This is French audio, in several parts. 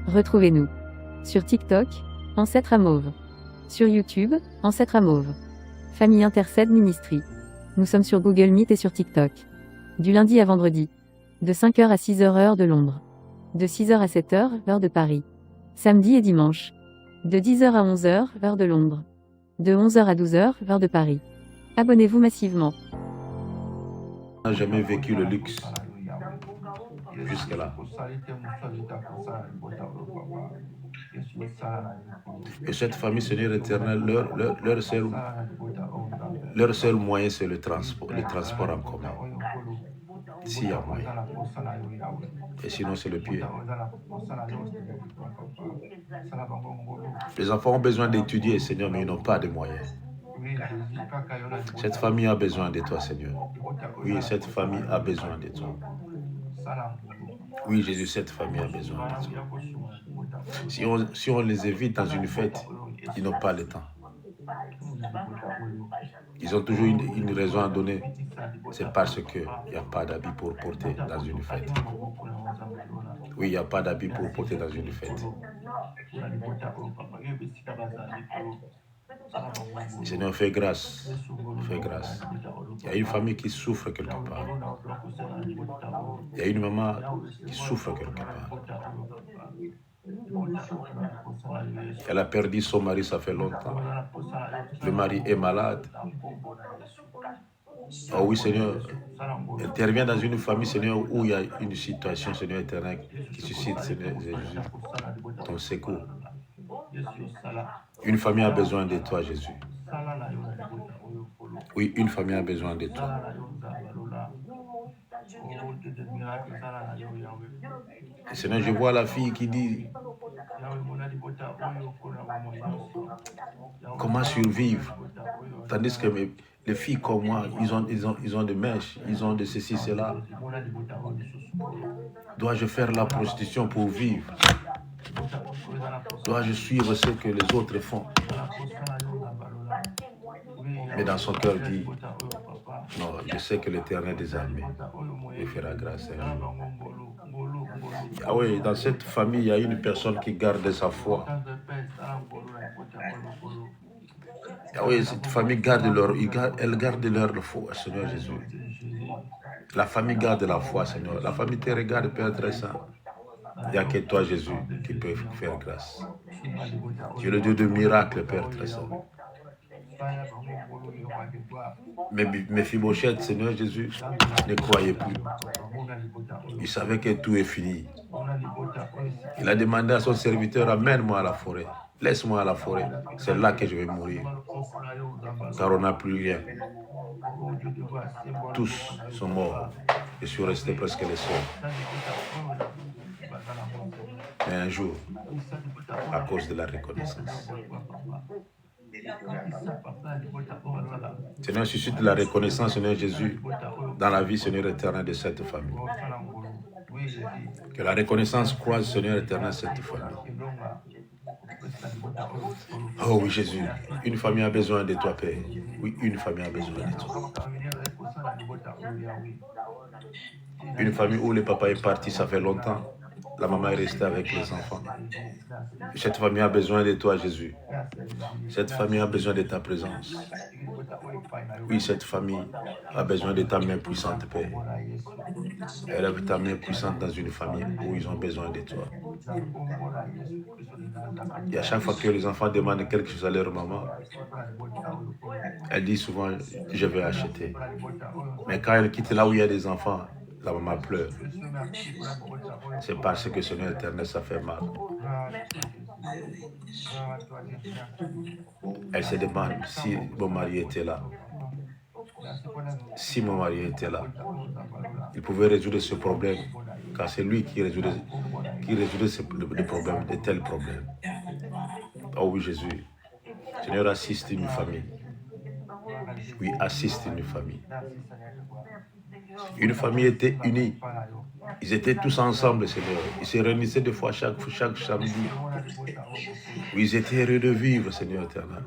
Retrouvez-nous sur TikTok, Ancêtre à Mauve. Sur YouTube, Ancêtre à Mauve. Famille Intercède Ministry. Nous sommes sur Google Meet et sur TikTok. Du lundi à vendredi. De 5h à 6h heure de Londres. De 6h à 7h, heure de Paris. Samedi et dimanche. De 10h à 11h, heure de Londres. De 11h à 12h, heure de Paris. Abonnez-vous massivement. On n'a jamais vécu le luxe jusque-là. Et cette famille, Seigneur éternel, leur seul moyen, c'est le transport en commun. S'il y a moyen. Et sinon, c'est le pied. Les enfants ont besoin d'étudier, Seigneur, mais ils n'ont pas de moyens. Cette famille a besoin de toi, Seigneur. Oui, cette famille a besoin de toi. Oui, Jésus, cette famille a besoin de toi. Si on les évite dans une fête, ils n'ont pas le temps. Ils ont toujours une raison à donner. C'est parce qu'il n'y a pas d'habits pour porter dans une fête. Oui, il n'y a pas d'habits pour porter dans une fête. Seigneur, fais grâce. Fais grâce. Il y a une famille qui souffre quelque part. Il y a une maman qui souffre quelque part. Elle a perdu son mari, ça fait longtemps. Le mari est malade. Oh oui, Seigneur, interviens dans une famille, Seigneur, où il y a une situation, Seigneur éternel, qui suscite, Seigneur Jésus, ton secours. Une famille a besoin de toi, Jésus. Oui, une famille a besoin de toi. Et Seigneur, je vois la fille qui dit comment survivre. Tandis que les filles comme moi, ils ont des mèches, ils ont de ceci, cela. Dois-je faire la prostitution pour vivre? Dois-je suivre ce que les autres font? Mais dans son cœur dit, non, je sais que l'Éternel des armées me fera grâce. Ah oui, dans cette famille, il y a une personne qui garde sa foi. Ah oui, cette famille elle garde leur foi, Seigneur Jésus. La famille garde la foi, Seigneur. La famille te regarde, Père très saint. Il n'y a que toi, Jésus, qui peut faire grâce. Tu es le Dieu de miracles, Père très saint. Mais Mephibosheth, Seigneur Jésus, ne croyait plus. Il savait que tout est fini. Il a demandé à son serviteur, amène-moi à la forêt. Laisse-moi à la forêt. C'est là que je vais mourir. Car on n'a plus rien. Tous sont morts. Je suis resté presque le seul. Mais un jour, à cause de la reconnaissance, Seigneur, suscite la reconnaissance, Seigneur Jésus, dans la vie, Seigneur éternel, de cette famille. Que la reconnaissance croise, Seigneur éternel, cette famille. Oh oui, Jésus, une famille a besoin de toi, Père. Oui, une famille a besoin de toi. Une famille où le papa est parti, ça fait longtemps. La maman est restée avec les enfants. Cette famille a besoin de toi, Jésus. Cette famille a besoin de ta présence. Oui, cette famille a besoin de ta main puissante, Père. Élève ta main puissante dans une famille où ils ont besoin de toi. Et à chaque fois que les enfants demandent quelque chose à leur maman, elle dit souvent, je vais acheter. Mais quand elle quitte là où il y a des enfants, la maman pleure. C'est parce que Seigneur éternel, ça fait mal. Elle se demande si mon mari était là. Si mon mari était là, il pouvait résoudre ce problème, car c'est lui qui résoudait le problème, de tels problèmes. Oh oui, Jésus. Seigneur, assiste une famille. Oui, assiste une famille. Une famille était unie. Ils étaient tous ensemble, Seigneur. Ils se réunissaient deux fois chaque samedi. Oui, ils étaient heureux de vivre, Seigneur éternel.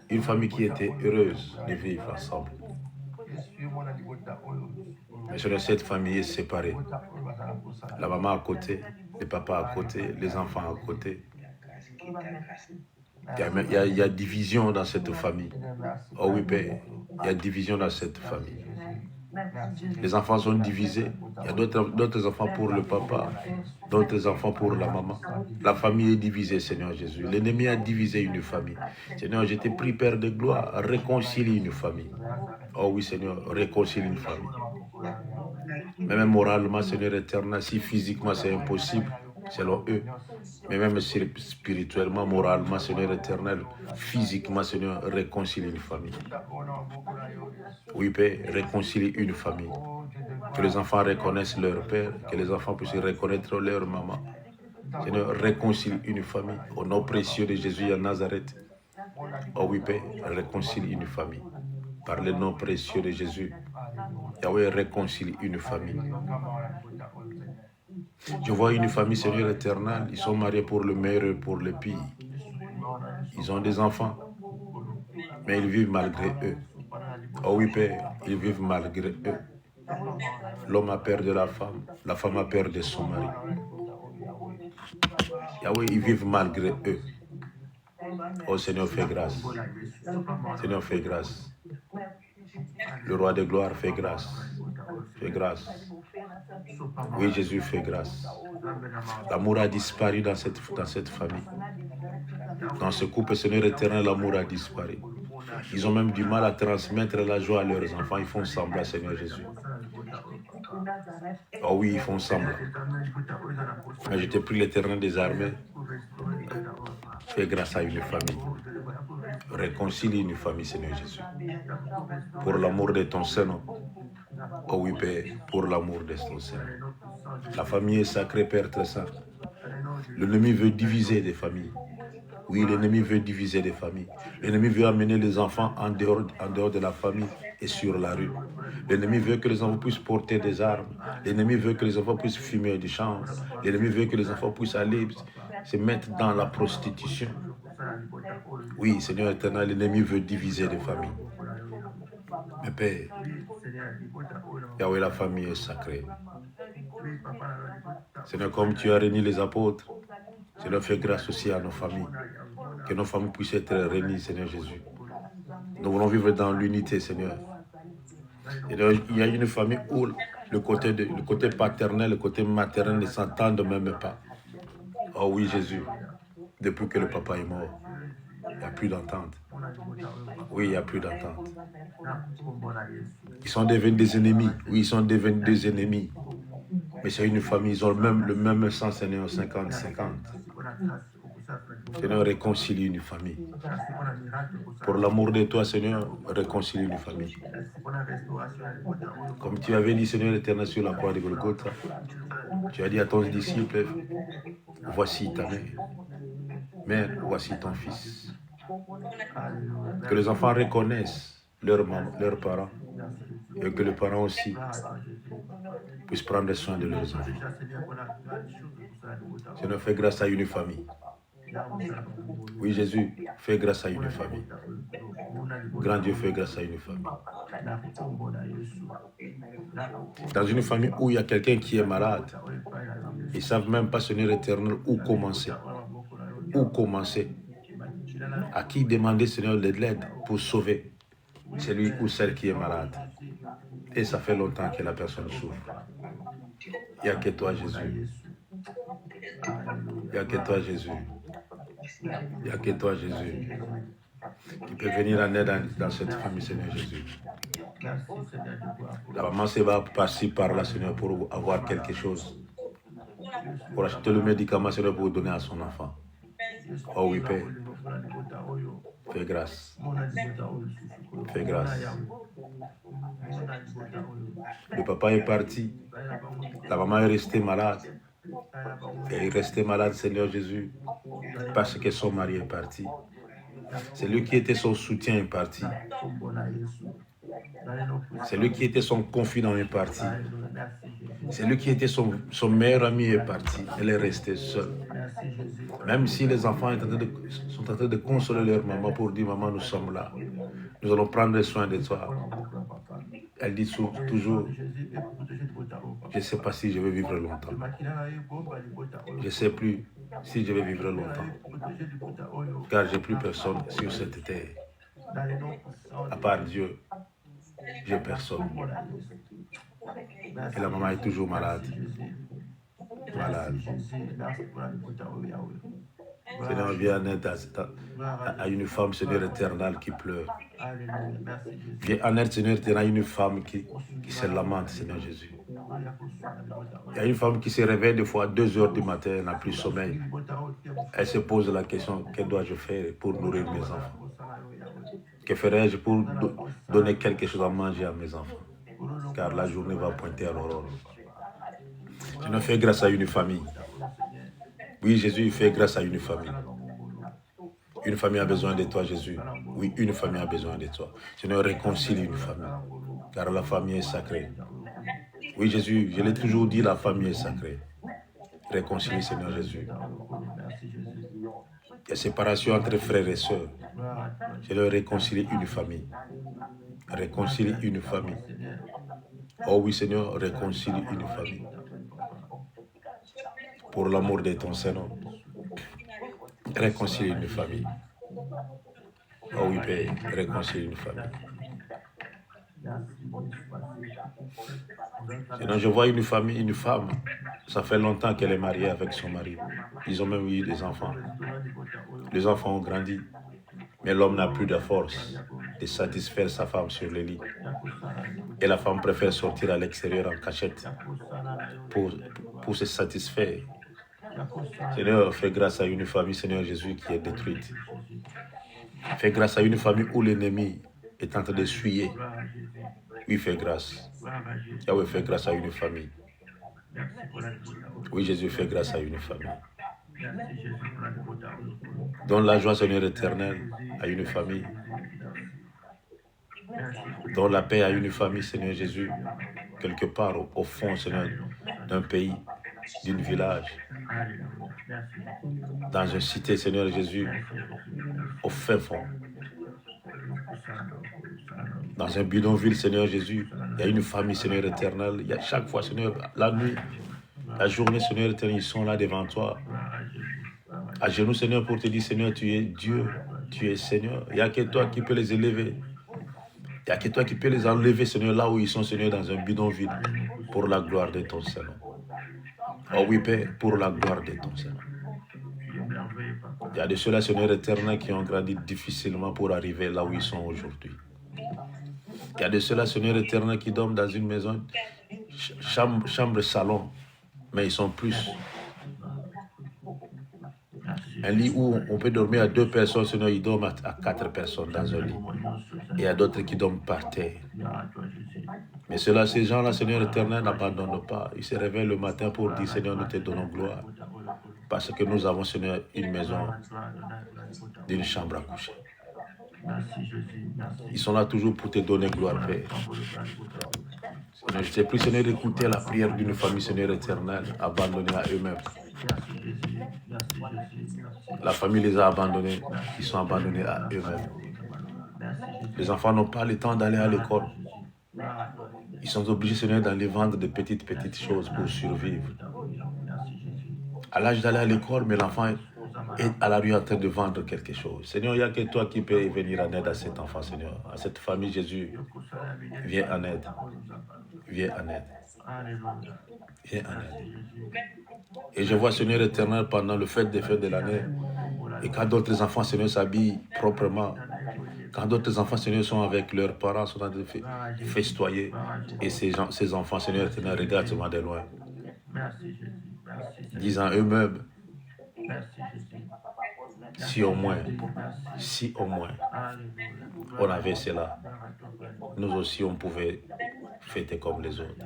Une famille qui était heureuse de vivre ensemble. Mais Seigneur, cette famille est séparée. La maman à côté, le papa à côté, les enfants à côté. Il y a division dans cette famille. Oh oui, Père, il y a division dans cette famille. Les enfants sont divisés. Il y a d'autres enfants pour le papa, d'autres enfants pour la maman. La famille est divisée, Seigneur Jésus. L'ennemi a divisé une famille. Seigneur, je te prie, Père de gloire, réconcilie une famille. Oh oui, Seigneur, réconcilie une famille. Mais même moralement, Seigneur éternel, si physiquement c'est impossible, selon eux, mais même spirituellement, moralement, Seigneur éternel, physiquement, Seigneur, réconcilie une famille. Oui, Père, réconcilie une famille. Que les enfants reconnaissent leur père, que les enfants puissent reconnaître leur maman. Seigneur, réconcilie une famille. Au nom précieux de Jésus à Nazareth. Oh oui, Père, réconcilie une famille. Par le nom précieux de Jésus. Yahweh, réconcilie une famille. Je vois une famille, Seigneur éternel. Ils sont mariés pour le meilleur et pour le pire. Ils ont des enfants. Mais ils vivent malgré eux. Oh oui, Père, ils vivent malgré eux. L'homme a peur de la femme a peur de son mari. Yahweh, ils vivent malgré eux. Oh Seigneur, fais grâce. Seigneur, fais grâce. Le roi de gloire, fait grâce. Fais grâce. Oui, Jésus, fait grâce. L'amour a disparu dans cette famille. Dans ce couple, Seigneur éternel, l'amour a disparu. Ils ont même du mal à transmettre la joie à leurs enfants. Ils font semblant, Seigneur Jésus. Oh oui, ils font semblant. Mais je te prie, l'Éternel des armées, fais grâce à une famille. Réconcilie une famille, Seigneur Jésus. Pour l'amour de ton Seigneur. Oh oui, Père, pour l'amour de ton Seigneur. La famille est sacrée, Père très saint. L'ennemi veut diviser des familles. Oui, l'ennemi veut diviser des familles. L'ennemi veut amener les enfants en dehors de la famille et sur la rue. L'ennemi veut que les enfants puissent porter des armes. L'ennemi veut que les enfants puissent fumer du chanvre. L'ennemi veut que les enfants puissent aller se mettre dans la prostitution. Oui, Seigneur éternel, l'ennemi veut diviser des familles. Mais Père, Yahweh, la famille est sacrée. Seigneur, comme tu as réuni les apôtres, Seigneur, fais grâce aussi à nos familles. Que nos familles puissent être réunies, Seigneur Jésus. Nous voulons vivre dans l'unité, Seigneur. Et donc, il y a une famille où le côté paternel, le côté maternel ne s'entendent même pas. Oh oui, Jésus, depuis que le papa est mort, il n'y a plus d'entente. Oui, il n'y a plus d'entente. Ils sont devenus des ennemis. Oui, ils sont devenus des ennemis. Mais c'est une famille, ils ont le même sang, Seigneur, 50-50. Seigneur, réconcilie une famille. Pour l'amour de toi, Seigneur, réconcilie une famille. Comme tu avais dit, Seigneur éternel, sur la croix de Golgotha, tu as dit à ton disciple, voici ta mère. Mère, voici ton fils. Que les enfants reconnaissent leurs parents et que les parents aussi puissent prendre soin de leurs enfants. Seigneur, fais grâce à une famille. Oui, Jésus, fais grâce à une famille. Grand Dieu, fais grâce à une famille. Dans une famille où il y a quelqu'un qui est malade, ils ne savent même pas, Seigneur éternel, où commencer. Où commencer. À qui demander, Seigneur, de l'aide pour sauver celui ou celle qui est malade. Et ça fait longtemps que la personne souffre. Il n'y a que toi, Jésus. Il n'y a que toi, Jésus. Il n'y a que toi, Jésus, qui peut venir en aide dans cette famille, Seigneur Jésus. La maman se va passer par là, Seigneur, pour avoir quelque chose. Pour acheter le médicament, Seigneur, pour donner à son enfant. Oh oui, Père. Fais grâce. Fais grâce. Le papa est parti. La maman est restée malade. Elle est restée malade, Seigneur Jésus, parce que son mari est parti. C'est lui qui était son soutien est parti. C'est lui qui était son confident est parti. C'est lui qui était son meilleur ami est parti. Elle est restée seule. Même si les enfants sont en train de consoler leur maman pour dire, maman, nous sommes là. Nous allons prendre soin de toi. Elle dit toujours, je ne sais pas si je vais vivre longtemps. Je ne sais plus si je vais vivre longtemps. Car je n'ai plus personne sur cette terre. À part Dieu, je n'ai personne. Et la maman est toujours malade. Malade. Seigneur, viens en aide à une femme, Seigneur éternel, qui pleure. Viens en aide, Seigneur éternel, à une femme qui se lamente, Seigneur Jésus. Il y a une femme qui se réveille des fois à 2 heures du matin, elle n'a plus sommeil. Elle se pose la question, que dois-je faire pour nourrir mes enfants? Que ferais-je pour donner quelque chose à manger à mes enfants? Car la journée va pointer à l'aurore. Seigneur, fais grâce à une famille. Oui, Jésus, fais grâce à une famille. Une famille a besoin de toi, Jésus. Oui, une famille a besoin de toi. Seigneur, réconcilie une famille. Car la famille est sacrée. Oui, Jésus, je l'ai toujours dit, la famille est sacrée. Réconcilie, Seigneur Jésus. Il y a séparation entre frères et sœurs. Seigneur, réconcilie une famille. Réconcilie une famille. Oh oui, Seigneur, réconcilie une famille. Pour l'amour de ton Seigneur, réconcilie une famille. Oh oui, Père, réconcilie une famille. Sinon, je vois une famille, une femme, ça fait longtemps qu'elle est mariée avec son mari. Ils ont même eu des enfants. Les enfants ont grandi, mais l'homme n'a plus de force de satisfaire sa femme sur le lit. Et la femme préfère sortir à l'extérieur en cachette pour se satisfaire. Seigneur, fais grâce à une famille, Seigneur Jésus, qui est détruite. Fais grâce à une famille où l'ennemi est en train de suyer. Oui, fais grâce. Yahweh, fais grâce à une famille. Oui, Jésus, fais grâce à une famille. Donne la joie, Seigneur éternel, à une famille. Donne la paix à une famille, Seigneur Jésus, quelque part au fond, Seigneur, d'un pays, d'un village, dans une cité, Seigneur Jésus, au fin fond. Dans un bidonville, Seigneur Jésus, il y a une famille, Seigneur éternel. Il y a chaque fois, Seigneur, la nuit, la journée, Seigneur éternel, ils sont là devant toi. À genoux, Seigneur, pour te dire, Seigneur, tu es Dieu, tu es Seigneur. Il n'y a que toi qui peux les élever. Il n'y a que toi qui peux les enlever, Seigneur, là où ils sont, Seigneur, dans un bidonville, pour la gloire de ton Seigneur. Oh oui, Père, pour la gloire de ton Seigneur. Il y a de ceux-là, Seigneur éternel, qui ont grandi difficilement pour arriver là où ils sont aujourd'hui. Il y a de ceux-là, Seigneur éternel, qui dorment dans une maison, chambre, salon, mais ils sont plus. Un lit où on peut dormir à 2 personnes, Seigneur, ils dorment à 4 personnes dans un lit. Et il y a d'autres qui dorment par terre. Mais ceux-là, ces gens-là, Seigneur éternel, n'abandonnent pas. Ils se réveillent le matin pour dire, Seigneur, nous te donnons gloire. Parce que nous avons, Seigneur, une maison d'une chambre à coucher. Ils sont là toujours pour te donner gloire, Père. Je ne sais plus, Seigneur, d'écouter la prière d'une famille, Seigneur éternel, abandonnée à eux-mêmes. La famille les a abandonnés, ils sont abandonnés à eux-mêmes. Les enfants n'ont pas le temps d'aller à l'école. Ils sont obligés, Seigneur, d'aller vendre de petites choses pour survivre. À l'âge d'aller à l'école, mais l'enfant est à la rue en train de vendre quelque chose. Seigneur, il n'y a que toi qui peux venir en aide à cet enfant, Seigneur. À cette famille, Jésus, viens en aide. Viens en aide. Viens en aide. Et je vois, Seigneur éternel, pendant le fête des fêtes de l'année, et quand d'autres enfants, Seigneur, s'habillent proprement, quand d'autres enfants, Seigneur, sont avec leurs parents, sont en train de festoyer, et ces enfants, Seigneur éternel, regardent seulement de loin, disant eux-mêmes, si au moins, on avait cela, nous aussi, on pouvait fêter comme les autres.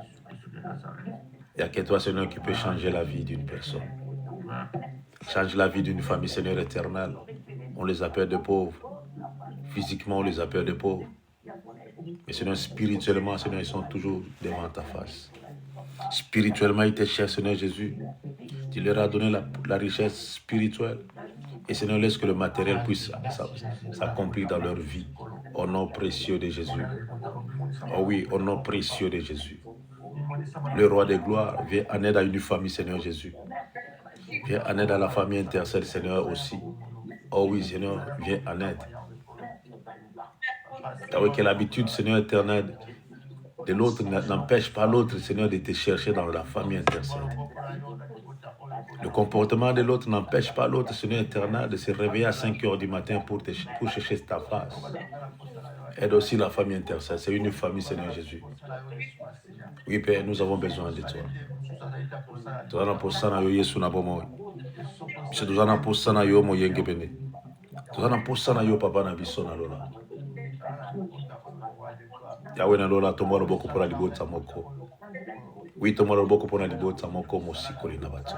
Il n'y a que toi, Seigneur, qui peut changer la vie d'une personne. Change la vie d'une famille, Seigneur éternel. On les appelle de pauvres. Physiquement, on les appelle de pauvres. Mais Seigneur, spirituellement, Seigneur, ils sont toujours devant ta face. Spirituellement, ils te cherchent, Seigneur Jésus. Tu leur as donné la richesse spirituelle. Et Seigneur, laisse que le matériel puisse s'accomplir dans leur vie. Au nom précieux de Jésus. Oh oui, au nom précieux de Jésus. Le roi des gloires, viens en aide à une famille, Seigneur Jésus. Viens en aide à la famille intercelle, Seigneur, aussi. Oh oui, Seigneur, viens en aide. Yahweh, que l'habitude, Seigneur éternel, de l'autre n'empêche pas l'autre, Seigneur, de te chercher dans la famille intercelle. Le comportement de l'autre n'empêche pas l'autre, Seigneur éternel, de se réveiller à 5 heures du matin pour chercher ta face. Aide aussi la famille intercelle. C'est une famille, Seigneur Jésus. Oui, Père, nous avons besoin de toi. Nous avons besoin de toi. Nous avons besoin de toi. Nous avons besoin de toi, Papa, na biso na lola. Yahweh na lola, tomba loboko pona libota moko. Oui, tomba loboko pona libota moko mosikoli na bato.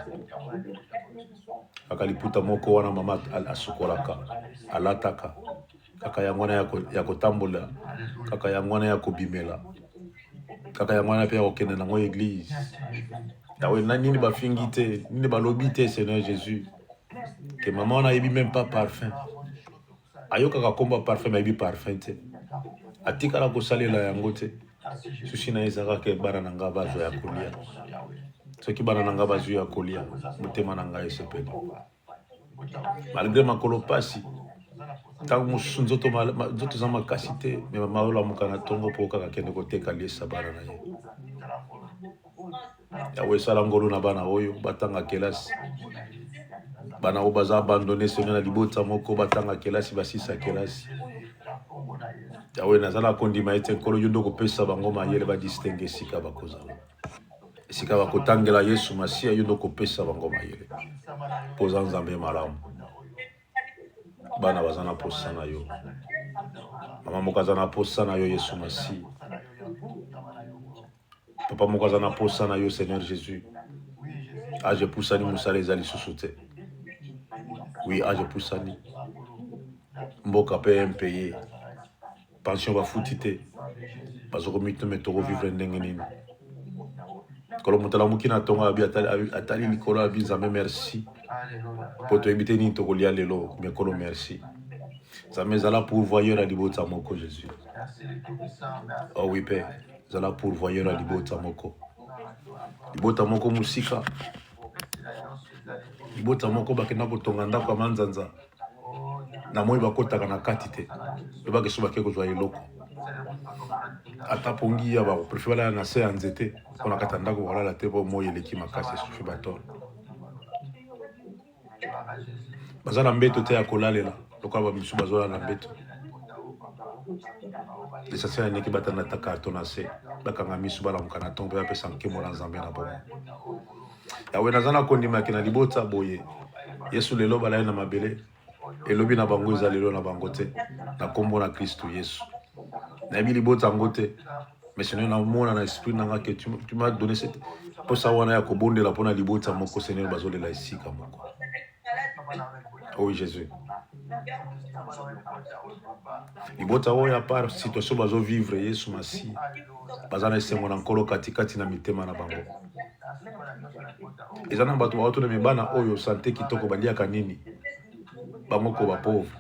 Kaka liputa moko wana mama asukolaka, alataka. Kaka yangwana ya kotambola, kaka yangwana ya kobimela. Kaka yangwana pe ya kokende nango église. Yahweh na nini bafingi te, nini balobi te, Seigneur Jésus. Que maman na yebi même pas parfum. Ayoka ka komba parfum ma yebi parfum te. Atikala kosalela yango te. Susi na ezaka ke bana nanga bazo ya kolia. Soki bana nanga bazo ya kolia, motema nanga esepeli. Malgré makolo pasi, tango mosusu nzoto za makasi te, me mama olamuka na tongo mpo kaka kende koteka liesa bana na ye. Yahweh sala ngolu na bana oyo batanga kelasi. Bana oyo baza abandonné Seigneur na libota moko batanga kelasi basisa kelasi. Yahweh nazala kondima ete nkolo yo ndo kopesa bango mayele badistingue esika bakozala. Esika bakotangela Yesu Masiya yo ndo kopesa bango mayele. Poza Nzambe malamu. Bana baza na posa na yo. Mama moko aza na posa na yo Yesu Masiya. Papa moko aza na posa na yo Seigneur Jésus. Age pusani musala ezali susu te. Oui, age pusani. Mboka pe impayé. Pension bafuti te. Bazoko mitome toko vivre ndenge nini. Kolo mutala muki na tonga abi atali likolo abi Nzambe merci. Poto ebite ni toko lia lelo mais kolo merci. Nzambe zala pourvoyeur à libota moko Jésus. Oh oui Père, zala pourvoyeur à libota moko. Libota moko musika. Libota moko bakenda kotonga ndako ya manzanza. Na moi bakotaka na kati te. Loba ke soba ke kozwa eloko. Ata pongi ya ba préfère la na se ya nzete. Kona kata ndako wala la te po moi eleki makasi sufi bator. Bazana mbeto te ya kolalela. Lokola ba misu bazola na mbeto. L'essentiel n'est que batana ta carton na se. Bakanga misu bala mukana tombe ya pesa nkemo na Nzambe na bomo. Yahweh nazana kondima ke na libota boye. Yesu lelo bala na mabele. Elobi na bango eza lelo na bango te. Na kombo na Kristo Yesu. Na yebi libota ngo te. Mais Seigneur na mona na esprit nanga que tu m'as donné cette pour savoir na ya kobondela pona libota moko Seigneur bazolela esika moko. Oh oui Jésus. Libota oya par situation bazo vivre Yesu Masiya. Bazana esengo na nkolo katikati na mitema na bango. Ezana bato bato na mibana oyo santé kitoko baliaka nini. Bango ko ba pauvre.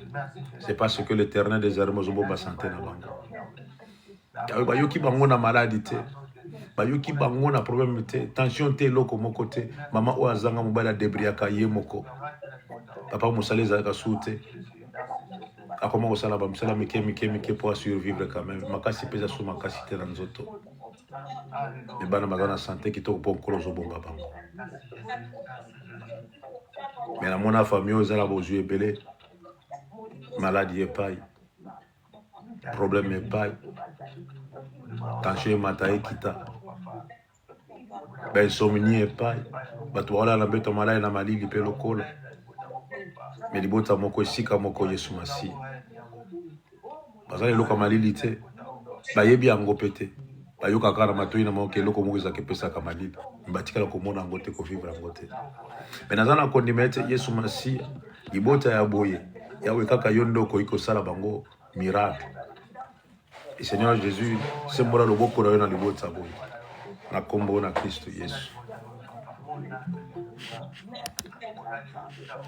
C'est parce que l'Éternel des armées zobomba santé na bango. Bayoki bango na maladie te. Bayoki bango na problème te. Tension te loko moko te. Mama o azanga mobala debriaka ye moko. Papa musale ezalaka su te. Akoma kosala ba musala mike pour survivre quand même. Makasi pesa su makasi te na nzoto. Mais bana baza na santé kitoko po nkolo zobomba bango. Mais na mona famille ozala bozwi ebele. Maladie epai. Problème epai. Tension mata ekita. Ben insomnie epai. Bato wala na beto malai na malili pe lokola. Mais libota moko esika moko Yesu Masiya. Bazali eloko malili te. Bayebi yango pete. Bayoka kaka na matoi na moko eloko moko ezaka epesaka malili. Batikala komona yango te kovivre yango te. Mais naza na kondima ete Yesu Masiya. Libota ya boye. Yawe kaka yo ndoko ikosala bango miracle. Et Seigneur Jésus, c'est moi le beau courage dans le beau tabou. Na kombo na Christ Yesu.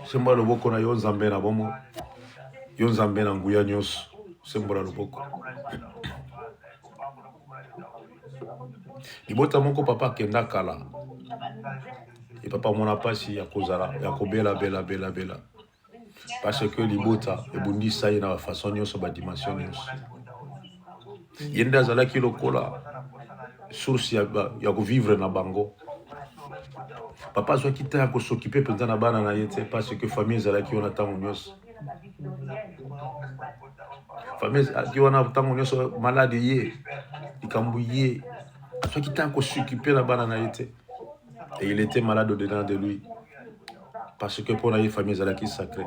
C'est moi le beau courage yon Nzambe na bomo. Yon Nzambe na nguya nyos. C'est moi le beau courage. libota moko papa kenda kala et papa mona pasi ya kozala ya kobela bela parce que libota ebundisa ye na façon nyonso badimension nyonso ye nde azalaki lokola source ya kovivre na bango. Papa azwaki ntan ya kosokipe mpenza na bana na ye te parce que famille ezalaki wana ntango nyonso famille ezalaki wana ntango nyonso malade ye likambo ye azwaki ntan ya kosokipe na bana na ye te et il était malade au-dedans de lui parce que pour la famille ezalaki sacré.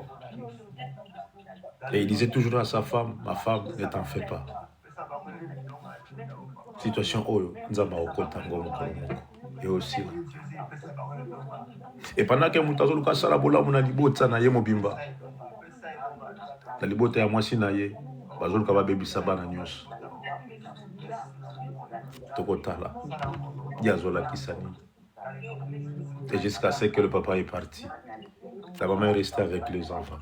Et il disait toujours à sa femme, ma femme, ne t'en fais pas. Situation oyo, nzamba okota ngomo kolomoko. Et aussi là. Et pendant que mutazo luka sala bola mona libota na ye mobimba. Na libota ya mwasi na ye, bazoluka ba bebisa bana nyonso. Tokotala. Diazola kisani. Et jusqu'à ce que le papa est parti. La maman est restée avec les enfants.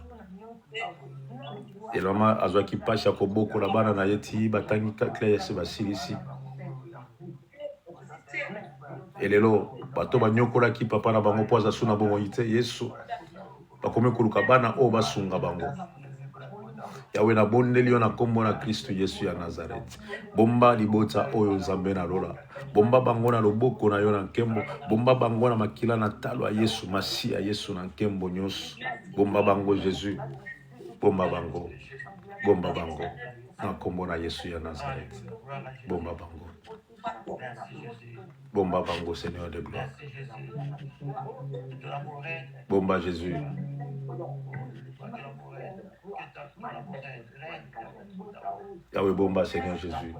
Et la maman a qui passe à Koboko, la bana na yeti, batangi kakle se basilisi. Et lelo, bato banyokola ki papa na bango poza suna bongo yite, yesu. Bakome kuluka bana o basunga bango. Yawe na bondeli yo na kombo na Kristo Yesu ya Nazareth. Bomba libota oyo nzambe na lola. Bomba bango na loboko na yo na nkembo. Bomba bango na makila na talo ya Yesu, Masia Yesu na nkembo nyonso. Bomba bango Jésus. Bomba bango. Bomba bango. Na kombo na Yesu ya Nazareth. Bomba bango. Bomba bango, Seigneur de gloire. Bomba Jésus. Yahweh, bomba Seigneur Jésus.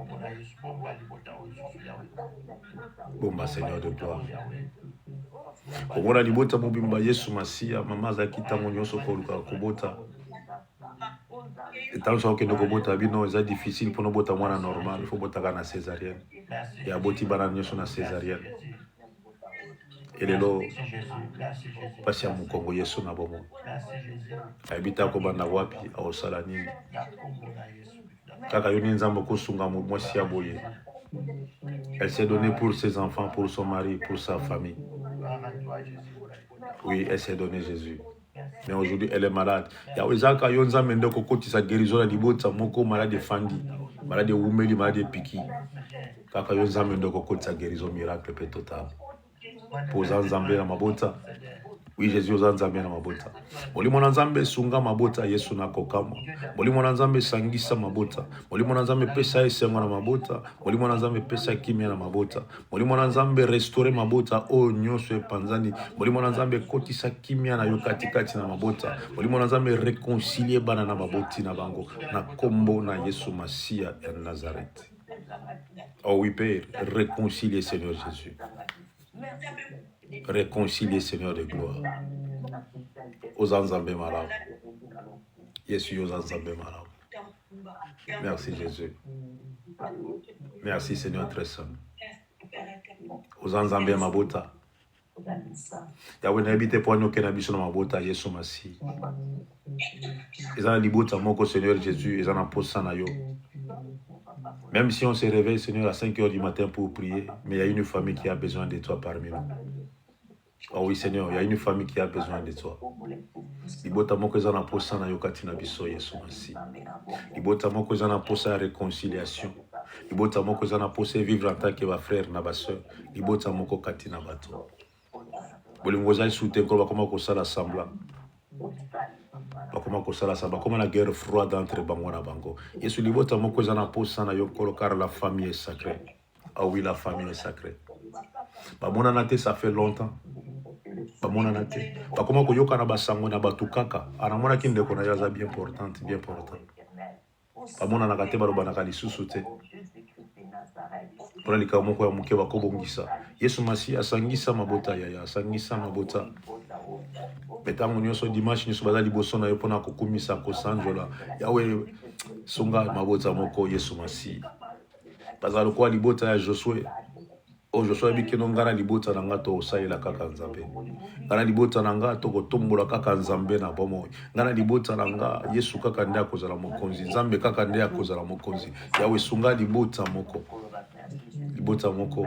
Bomba Seigneur de gloire. Komona libota mobimba Yesu Masia, mama zaki tango nyonso koluka kobota. Et tant que nous kobota bino c'est difficile pour nous bota mwana normal, il faut bota na césarienne. Et aboti bana nyonso na césarienne. Et lelo pasi ya Mukongo Yesu na bomo. Ayibita ko bana wapi aosala nini? Kaka yoni nzambo kosunga mwasi ya boye. Elle s'est donnée pour ses enfants, pour son mari, pour sa famille. Oui, elle s'est donnée Jésus. Mais aujourd'hui, elle est malade. Yahweh Zaka Yonza Mende Kokoti sa guérison à Libota Moko, malade de Fandi, malade de Wumeli, malade de Piki. Kaka Yonza Mende Kokoti sa guérison miracle pe total. Pour Zanzambe na Mabota. Oui, Jésus Zanzambe na Mabota. Boli mona Nzambe sunga Mabota Yesu na kokama. Boli mona Nzambe sangisa Mabota. Boli mona Nzambe pesa esengo na Mabota. Boli mona Nzambe pesa kimia na Mabota. Boli mona Nzambe restaurer Mabota o nyonso e panzani. Boli mona Nzambe kotisa kimia na yo katikati na Mabota. Boli mona Nzambe réconcilier bana na Maboti na bango na kombo na Yesu Masia ya Nazareth. Oh oui Père, réconcilier Seigneur Jésus. Réconcilier Seigneur de gloire. Aux Anzambé Maram. Yesu aux Anzambé Maram. Merci Jésus. Merci Seigneur très saint. Aux Anzambé Mabota. Yahweh na habite pour nous que na biso na Mabota Yesu Masi. Ils ont libota moko Seigneur Jésus, ils ont posa na yo. Même si on se réveille Seigneur à 5 heures du matin pour prier, mais il y a une famille qui a besoin de toi parmi nous. Oh oui Seigneur, il y a une famille qui a besoin de toi. Libota moko ezana posa na yo katina biso Yesu Masi. Libota moko ezana posa réconciliation. Libota moko ezana posa vivre en tant que ba frère na ba sœur. Libota moko katina bato. Bolingo za soute ko ba koma ko sala semblant. Ba koma ko sala semblant comme la guerre froide entre bango na bango. Yesu libota moko ezana posa na yo kolo car la famille est sacrée. Ah oui, la famille est sacrée. Ba mona na te ça fait longtemps. Bamona nate bakoma koyoka na basango na batukaka anamona kinde kona yaza bien importante bamona na kate baloba na kalisusu te pour lika moko ya muke bakobongisa Yesu Masi asangisa mabota ya asangisa mabota betango nyonso dimanche nyonso bazali liboso na yo pona kokumisa kosanjola Yawe sunga mabota moko Yesu Masi bazalo kwa libota ya Josué. Oh, Joshua bikeno ngana libota na ngato osaila kaka nzambe. Ngana libota na ngato kotombola kaka nzambe na bomo. Ngana libota na nga Yesu kaka ndia kozala mokonzi. Nzambe kaka ndia kozala mokonzi. Yawe sunga libota moko. Libota moko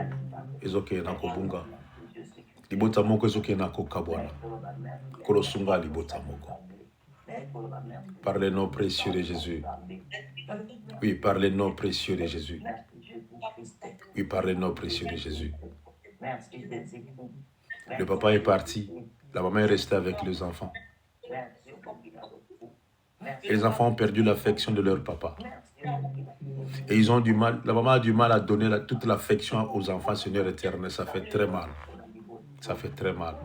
ezoke na kobunga. Libota moko ezoke na kokabwana. Kolosunga libota moko. Par le nom précieux de Jésus. Oui, par le nom précieux de Jésus. Oui, par le nom précieux de Jésus. Le papa est parti. La maman est restée avec les enfants. Et les enfants ont perdu l'affection de leur papa. Et ils ont du mal, la maman a du mal à donner toute l'affection aux enfants, Seigneur éternel. Ça fait très mal. Ça fait très mal.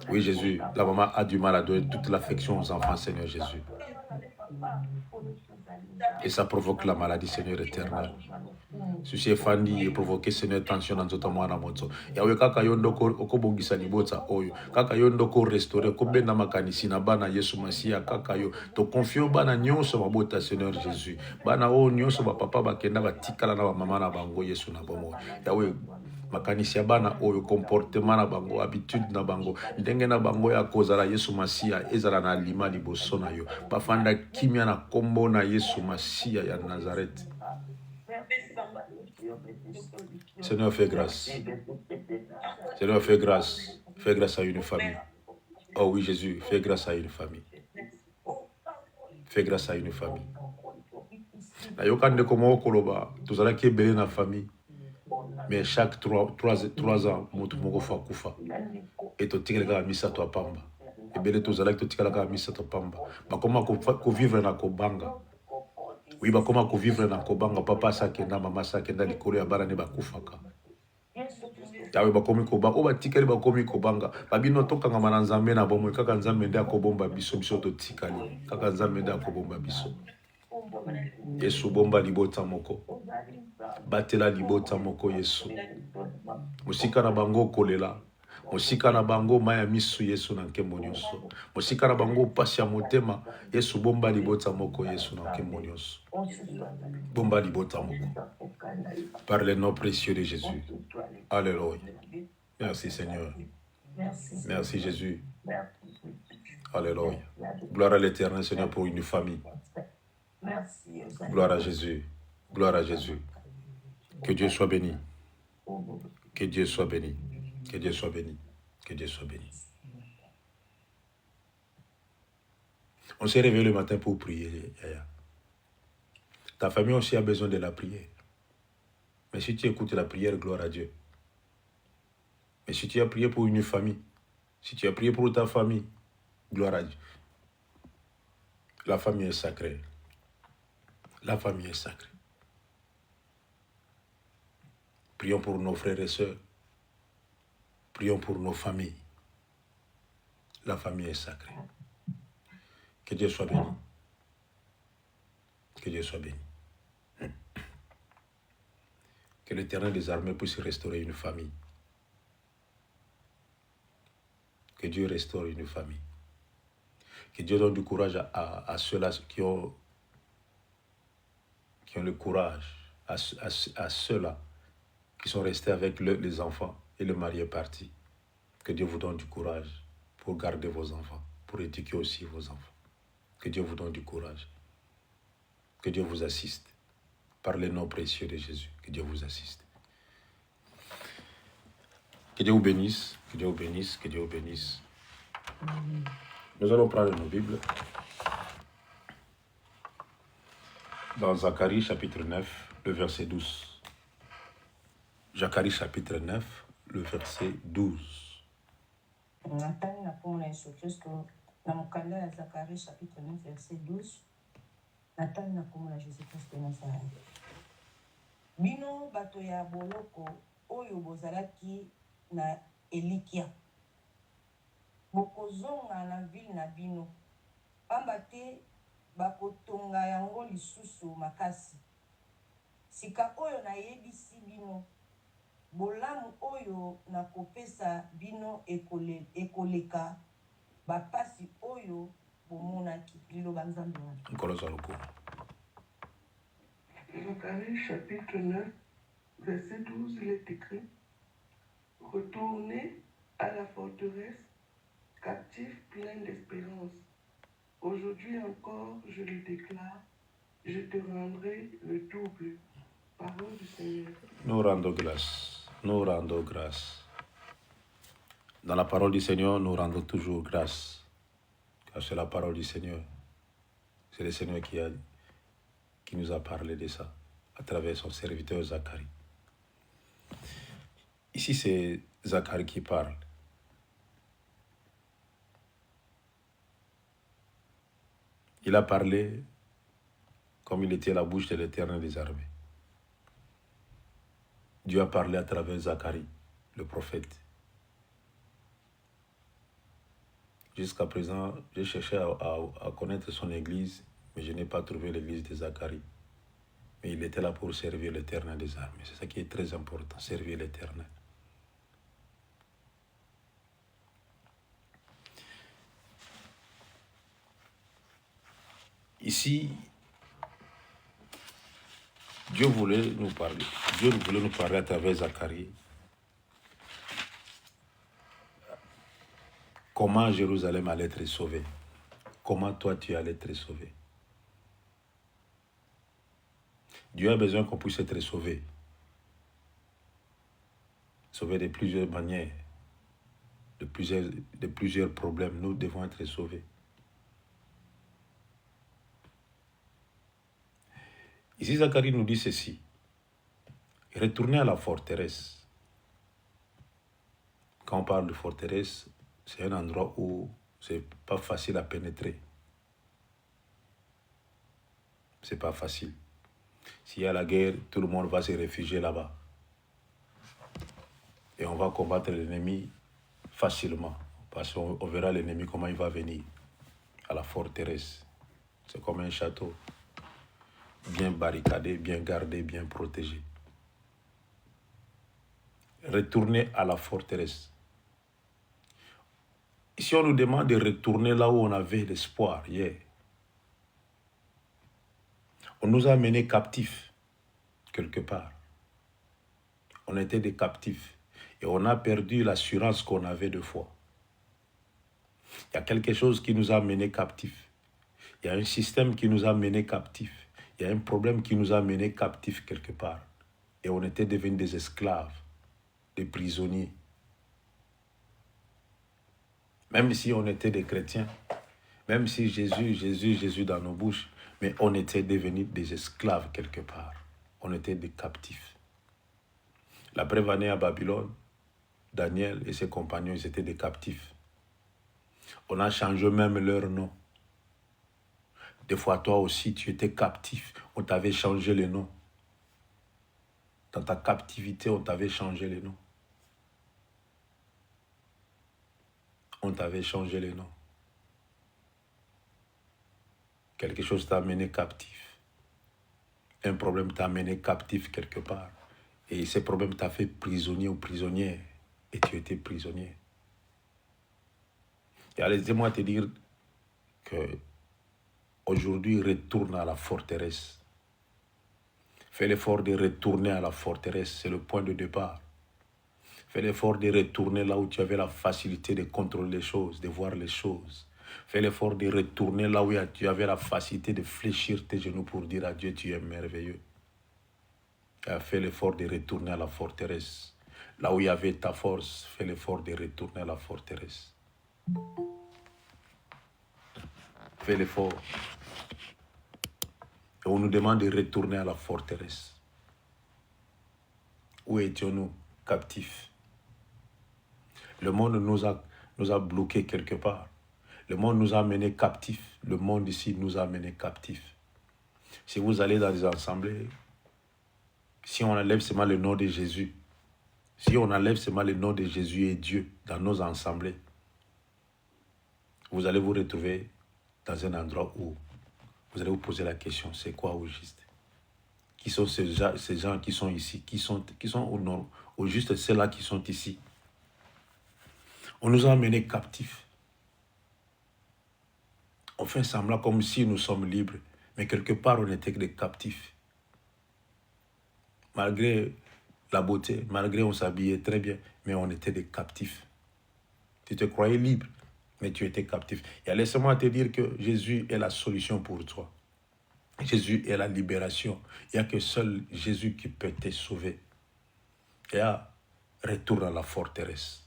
Oui, Jésus, la maman a du mal à donner toute l'affection aux enfants, Seigneur Jésus. Et ça provoque la maladie, Seigneur éternel. Ceci est fandi et provoqué, Seigneur, tension dans notre mwana moto. Yawe kaka yondoko okobongisa libota oyo. Kaka yondoko restaurer kobenda makanisi na bana Yesu Masia kaka yo. To confio bana nyonso mabota, Seigneur Jésus. Bana o nyonso ba papa bakenda batikala na ba mama na bango Yesu na bomo. Yawe makanisi ya bana oyo, comportement na bango, habitude na bango, ndenge na bango ya kozala Yesu Masia ezala na lima liboso na yo. Bafanda kimia na kombo na Yesu Masia ya Nazareth. Seigneur, fais grâce. Seigneur, fais grâce. Fais grâce à une famille. Oh oui, Jésus, fais grâce à une famille. Fais grâce à une famille. Nayokande komo koloba, tozala ki ebele na famille. Mais chaque 3 ans, moto moko fa kufa. Et totikala ka misa to pamba. Ebele tozala ki totikala ka misa to pamba. Bakoma ko vivre na kobanga. Oui, bakoma ko vivre na kobanga, papa sakenda, mama sakenda likolo ya bana ne bakufaka. Yawe bakomi kobanga, o batikali bakomi kobanga. Babino tokanga na nzambe na bomo kaka nzambe nde akobomba biso biso totikali. Kaka nzambe nde akobomba biso. Yesu bomba libota moko. Batela libota moko Yesu. Musika na bango kolela. Musika na bango maya misu Yesu na nkembo nyonso. Musika na bango pasi ya motema. Yesu bomba libota moko Yesu na nkembo nyonso. Bomba libota moko. Par le nom précieux de Jésus. Alléluia. Merci Seigneur. Merci Jésus. Alléluia. Gloire à l'Éternel Seigneur pour une famille. Gloire à Jésus. Gloire à Jésus. Que Dieu soit béni. Que Dieu soit béni. Que Dieu soit béni. Que Dieu soit béni. On s'est réveillé le matin pour prier, Yaya. Ta famille aussi a besoin de la prière. Mais si tu écoutes la prière, gloire à Dieu. Mais si tu as prié pour une famille, si tu as prié pour ta famille, gloire à Dieu. La famille est sacrée. La famille est sacrée. Prions pour nos frères et sœurs. Prions pour nos familles. La famille est sacrée. Que Dieu soit béni. Que Dieu soit béni. Que l'Éternel des armées puisse restaurer une famille. Que Dieu restaure une famille. Que Dieu donne du courage à ceux-là qui ont le courage, à ceux-là qui sont restés avec les enfants et le mari est parti. Que Dieu vous donne du courage pour garder vos enfants, pour éduquer aussi vos enfants. Que Dieu vous donne du courage. Que Dieu vous assiste. Par le nom précieux de Jésus, que Dieu vous assiste. Que Dieu vous bénisse, que Dieu vous bénisse, que Dieu vous bénisse. Nous allons prendre nos Bibles. Dans Zacharie chapitre 9, le verset 12. Zacharie chapitre 9, le verset 12. Na mukanda ya Zacharie chapitre 9 verset 12. Natani na komona Jésus-Christ de Nazareth. Bino bato ya boloko oyo bozalaki na Elikia. Bokozonga na ville na bino. Pamba te bakotonga yango lisusu makasi. Sika oyo na yebisi bino. Bolamu oyo na kopesa bino ekoleka. Bapasi oyo bomonaki liloba nzambe wana. Zacharie chapitre 9, verset 12, il est écrit: Retournez à la forteresse, captifs pleins d'espérance. Aujourd'hui encore, je le déclare, je te rendrai le double parole du Seigneur. Nous rendons grâce. Nous rendons grâce. Dans la parole du Seigneur, nous rendons toujours grâce. Car c'est la parole du Seigneur. C'est le Seigneur qui nous a parlé de ça à travers son serviteur Zacharie. Ici, c'est Zacharie qui parle. Il a parlé comme il était la bouche de l'Éternel des armées. Dieu a parlé à travers Zacharie, le prophète. Jusqu'à présent, j'ai cherché à connaître son église, mais je n'ai pas trouvé l'église de Zacharie. Mais il était là pour servir l'Éternel des armées. C'est ça qui est très important, servir l'Éternel. Ici, Dieu voulait nous parler. Dieu voulait nous parler à travers Zacharie. Comment Jérusalem allait être sauvée. Comment toi tu allais être sauvé. Dieu a besoin qu'on puisse être sauvé. Sauvé de plusieurs manières. De plusieurs problèmes. Nous devons être sauvés. Ici, Zacharie nous dit ceci. Retournez à la forteresse. Quand on parle de forteresse, c'est un endroit où c'est pas facile à pénétrer. C'est pas facile. S'il y a la guerre, tout le monde va se réfugier là-bas. Et on va combattre l'ennemi facilement. Parce qu'on verra l'ennemi comment il va venir à la forteresse. C'est comme un château. Bien barricadé, bien gardé, bien protégé. Retourner à la forteresse. Ici, on nous demande de retourner là où on avait l'espoir hier. On nous a menés captifs, quelque part. On était des captifs. Et on a perdu l'assurance qu'on avait de foi. Il y a quelque chose qui nous a menés captifs. Il y a un système qui nous a menés captifs. Il y a un problème qui nous a menés captifs quelque part. Et on était devenus des esclaves, des prisonniers. Même si on était des chrétiens, même si Jésus dans nos bouches, mais on était devenus des esclaves quelque part. On était des captifs. La brève année à Babylone, Daniel et ses compagnons, ils étaient des captifs. On a changé même leur nom. Des fois, toi aussi, tu étais captif. On t'avait changé les noms. Dans ta captivité, on t'avait changé les noms. On t'avait changé les noms. Quelque chose t'a amené captif. Un problème t'a amené captif quelque part. Et ce problème t'a fait prisonnier ou prisonnière. Et tu étais prisonnier. Et laissez-moi te dire que aujourd'hui, retourne à la forteresse. Fais l'effort de retourner à la forteresse. C'est le point de départ. Fais l'effort de retourner là où tu avais la facilité de contrôler les choses, de voir les choses. Fais l'effort de retourner là où tu avais la facilité de fléchir tes genoux pour dire à Dieu, tu es merveilleux. Fais l'effort de retourner à la forteresse. Là où il y avait ta force, fais l'effort de retourner à la forteresse. Fais l'effort. Et on nous demande de retourner à la forteresse. Où étions-nous captifs? Le monde nous a bloqués quelque part. Le monde nous a menés captifs. Le monde ici nous a menés captifs. Si vous allez dans des assemblées, si on enlève seulement le nom de Jésus, si on enlève seulement le nom de Jésus et Dieu dans nos assemblées, vous allez vous retrouver dans un endroit où vous allez vous poser la question, c'est quoi au juste? Qui sont ces gens qui sont ici? Qui sont au juste ceux-là qui sont ici? On nous a menés captifs. On fait semblant comme si nous sommes libres, mais quelque part on était que des captifs. Malgré la beauté, malgré on s'habillait très bien, mais on était des captifs. Tu te croyais libre, mais tu étais captif. Et laisse-moi te dire que Jésus est la solution pour toi. Jésus est la libération. Il n'y a que seul Jésus qui peut te sauver. Et retourne à la forteresse.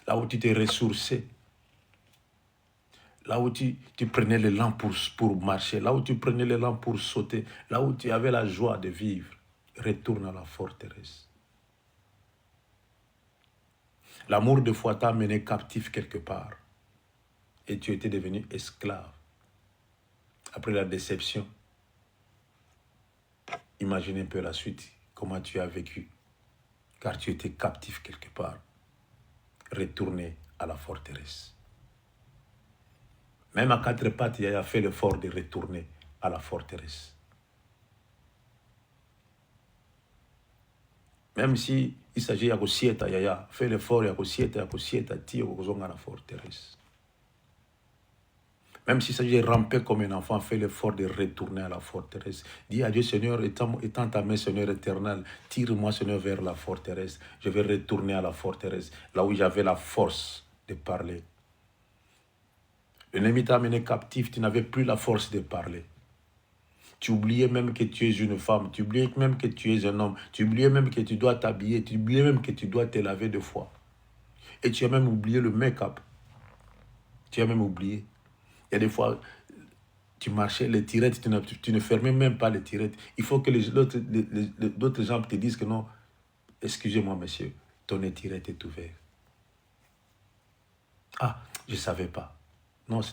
Là où tu t'es ressourcé, là où tu prenais l'élan pour marcher, là où tu prenais l'élan pour sauter, là où tu avais la joie de vivre, retourne à la forteresse. L'amour de foi t'a mené captif quelque part et tu étais devenu esclave. Après la déception, imagine un peu la suite, comment tu as vécu, car tu étais captif quelque part. Retourner à la forteresse. Même à quatre pattes, il a fait l'effort de retourner à la forteresse. Même si il s'agit de Sieta, Yaya, fait l'effort de Sieta, tire à la forteresse. Même s'il s'agit de ramper comme un enfant, fais l'effort de retourner à la forteresse. Dis à Dieu, Seigneur, étant ta main, Seigneur éternel, tire-moi, Seigneur, vers la forteresse. Je vais retourner à la forteresse, là où j'avais la force de parler. L'ennemi t'a amené captif, tu n'avais plus la force de parler. Tu oubliais même que tu es une femme, tu oubliais même que tu es un homme, tu oubliais même que tu dois t'habiller, tu oubliais même que tu dois te laver 2 fois. Et tu as même oublié le make-up. Tu as même oublié. Il y a des fois, tu marchais, les tirettes, tu ne fermais même pas les tirettes. Il faut que d'autres gens te disent que non, excusez-moi monsieur, ton tirette est ouverte. Ah, je ne savais pas. Non, ce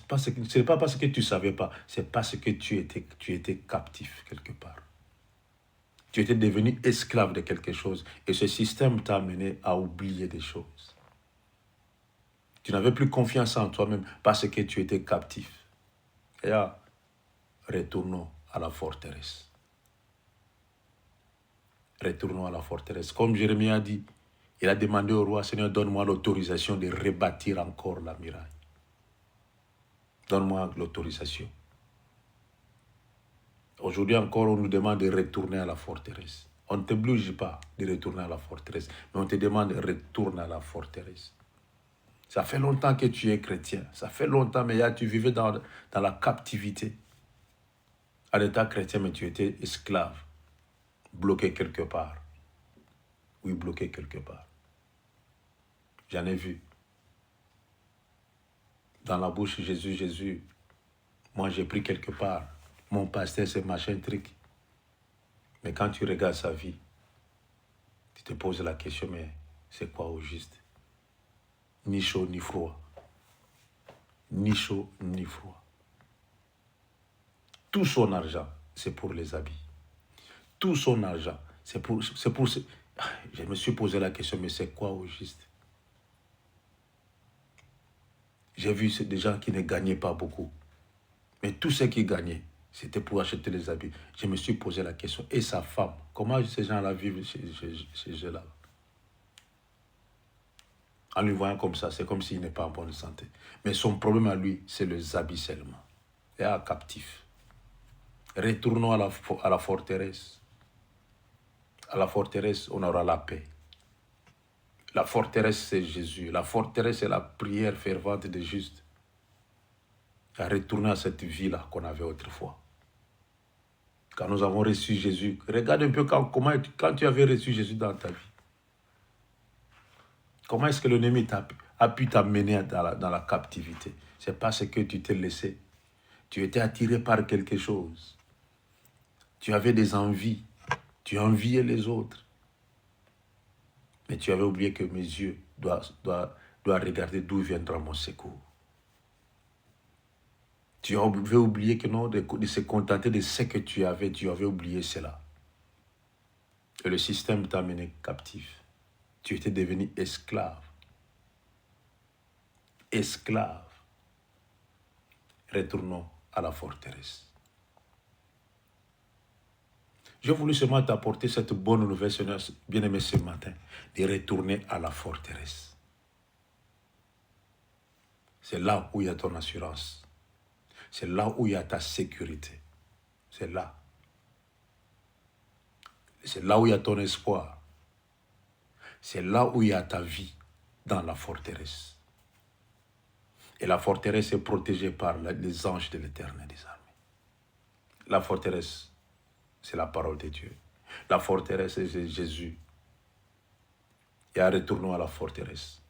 n'est pas parce que tu ne savais pas, c'est parce que tu étais captif quelque part. Tu étais devenu esclave de quelque chose et ce système t'a amené à oublier des choses. Tu n'avais plus confiance en toi-même parce que tu étais captif. Et retournons à la forteresse. Retournons à la forteresse. Comme Jérémie a dit, il a demandé au roi, Seigneur, donne-moi l'autorisation de rebâtir encore la muraille. Donne-moi l'autorisation. Aujourd'hui encore, on nous demande de retourner à la forteresse. On ne t'oblige pas de retourner à la forteresse, mais on te demande de retourner à la forteresse. Ça fait longtemps que tu es chrétien. Ça fait longtemps, mais tu vivais dans la captivité. À l'état chrétien, mais tu étais esclave, bloqué quelque part. Oui, bloqué quelque part. J'en ai vu. Dans la bouche, Jésus, moi j'ai pris quelque part. Mon pasteur, c'est machin truc. Mais quand tu regardes sa vie, tu te poses la question, mais c'est quoi au juste? Ni chaud, ni froid. Ni chaud, ni froid. Tout son argent, c'est pour les habits. Tout son argent, c'est pour... Je me suis posé la question, mais c'est quoi au juste? J'ai vu des gens qui ne gagnaient pas beaucoup. Mais tout ce qu'ils gagnaient, c'était pour acheter les habits. Je me suis posé la question. Et sa femme, comment ces gens-là vivent chez eux-là? En lui voyant comme ça, c'est comme s'il n'est pas en bonne santé. Mais son problème à lui, c'est les habits seulement. Et captif. Retournons à la forteresse. À la forteresse, on aura la paix. La forteresse, c'est Jésus. La forteresse, c'est la prière fervente des justes. À retourner à cette vie-là qu'on avait autrefois. Quand nous avons reçu Jésus, regarde un peu quand tu avais reçu Jésus dans ta vie. Comment est-ce que l'ennemi a pu t'amener dans la captivité? C'est parce que tu t'es laissé. Tu étais attiré par quelque chose. Tu avais des envies. Tu enviais les autres. Mais tu avais oublié que mes yeux doivent regarder d'où viendra mon secours. Tu avais oublié que non, de se contenter de ce que tu avais oublié cela. Et le système t'a mené captif. Tu étais devenu esclave. Esclave. Retournons à la forteresse. J'ai voulu seulement t'apporter cette bonne nouvelle, Seigneur, bien-aimé, ce matin, de retourner à la forteresse. C'est là où il y a ton assurance. C'est là où il y a ta sécurité. C'est là. C'est là où il y a ton espoir. C'est là où il y a ta vie, dans la forteresse. Et la forteresse est protégée par les anges de l'Éternel des armées. La forteresse, c'est la parole de Dieu. La forteresse, c'est Jésus. Et retournons à la forteresse.